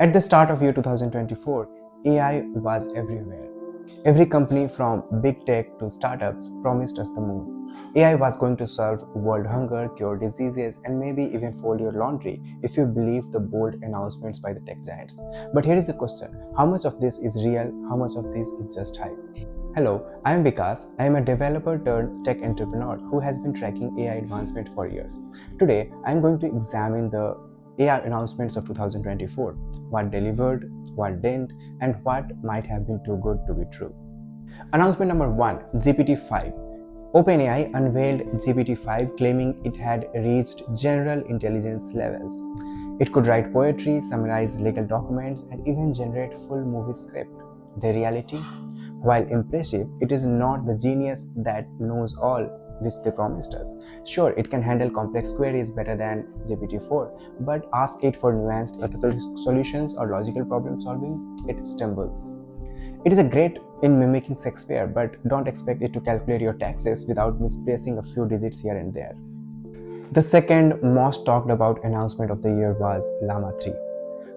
At the start of year 2024, AI was everywhere. Every company from big tech to startups promised us the moon. AI was going to solve world hunger, cure diseases, and maybe even fold your laundry if you believed the bold announcements by the tech giants. But here is the question: how much of this is real? How much of this is just hype? Hello, I am Vikas. I am a developer turned tech entrepreneur who has been tracking AI advancement for years. Today, I am going to examine the AI announcements of 2024, what delivered, what didn't, and what might have been too good to be true. Announcement number 1: GPT-5. OpenAI unveiled GPT-5 claiming it had reached general intelligence levels. It could write poetry, summarize legal documents, and even generate full movie script. The reality? While impressive, it is not the genius that knows all which they promised us. Sure, it can handle complex queries better than GPT-4, but ask it for nuanced ethical solutions or logical problem solving, it stumbles. It is a great in mimicking Shakespeare, but don't expect it to calculate your taxes without misplacing a few digits here and there. The second most talked about announcement of the year was Llama 3.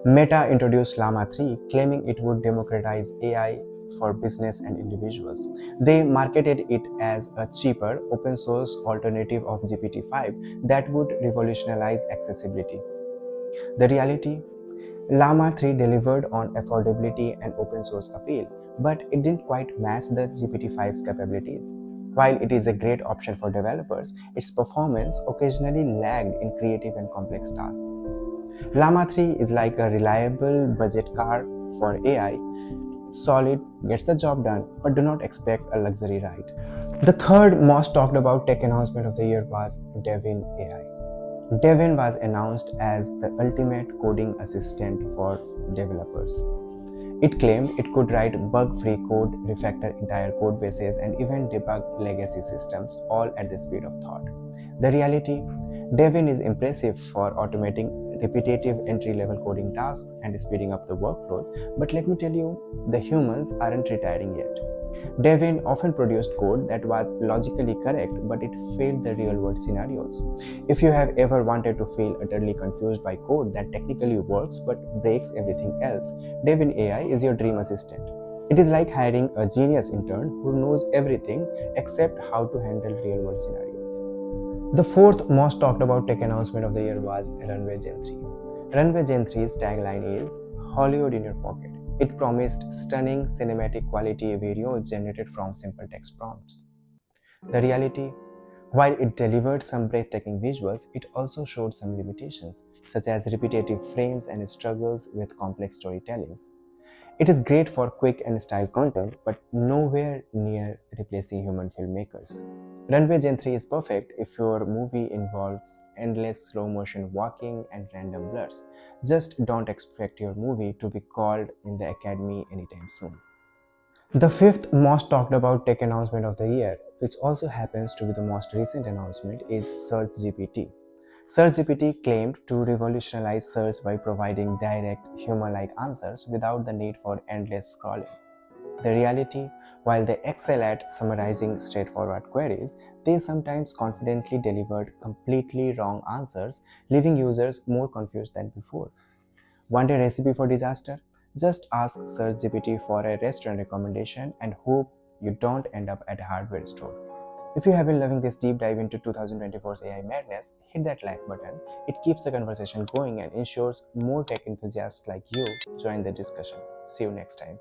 Meta introduced Llama 3, claiming it would democratize AI for business and individuals. They marketed it as a cheaper, open source alternative of GPT-5 that would revolutionize accessibility. The reality? Llama 3 delivered on affordability and open source appeal, but it didn't quite match the GPT-5's capabilities. While it is a great option for developers, its performance occasionally lagged in creative and complex tasks. Llama 3 is like a reliable budget car for AI. Solid, gets the job done, but do not expect a luxury ride. The third most talked about tech announcement of the year was Devin AI. Devin was announced as the ultimate coding assistant for developers. It claimed it could write bug-free code, refactor entire code bases, and even debug legacy systems, all at the speed of thought. The reality? Devin is impressive for automating repetitive entry-level coding tasks and speeding up the workflows, but let me tell you, the humans aren't retiring yet. Devin often produced code that was logically correct, but it failed the real-world scenarios. If you have ever wanted to feel utterly confused by code that technically works but breaks everything else, Devin AI is your dream assistant. It is like hiring a genius intern who knows everything except how to handle real-world scenarios. The fourth most talked about tech announcement of the year was Runway Gen-3. Runway Gen-3's tagline is Hollywood in your pocket. It promised stunning cinematic quality videos generated from simple text prompts. The reality? While it delivered some breathtaking visuals, it also showed some limitations, such as repetitive frames and struggles with complex storytellings. It is great for quick and style content, but nowhere near replacing human filmmakers. Runway Gen-3 is perfect if your movie involves endless slow-motion walking and random blurs. Just don't expect your movie to be called in the Academy anytime soon. The fifth most talked about tech announcement of the year, which also happens to be the most recent announcement, is SearchGPT. SearchGPT claimed to revolutionize search by providing direct, human-like answers without the need for endless scrolling. The reality? While they excel at summarizing straightforward queries, they sometimes confidently delivered completely wrong answers, leaving users more confused than before. Want a recipe for disaster? Just ask SearchGPT for a restaurant recommendation and hope you don't end up at a hardware store. If you have been loving this deep dive into 2024's AI madness, hit that like button. It keeps the conversation going and ensures more tech enthusiasts like you join the discussion. See you next time.